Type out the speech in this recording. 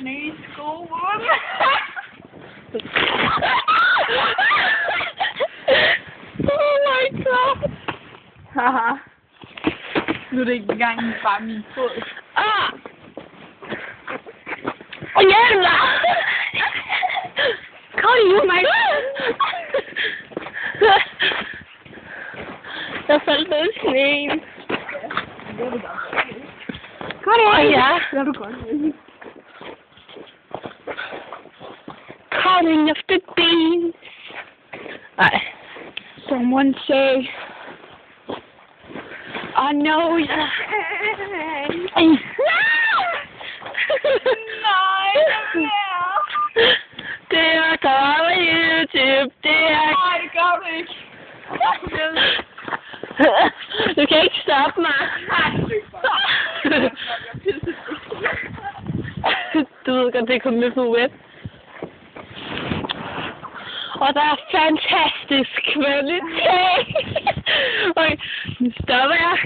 Nye skoene. Oh my god. Haha. Nu er det ikke engang bare min fod. Ah! Hjælp mig! Kom nu, mig! Jeg faldt ned i sneen. Kom nu! Ja. Det er du godt. Cutting of the beans. Nej. Someone say, I know you. Nej, det er godt YouTube. Det er... nej, det gør du ikke. Du kan ikke stoppe mig. Du ved godt, det kommer med på web. Og der er fantastisk kvalitet. Okay, nu stopper jeg.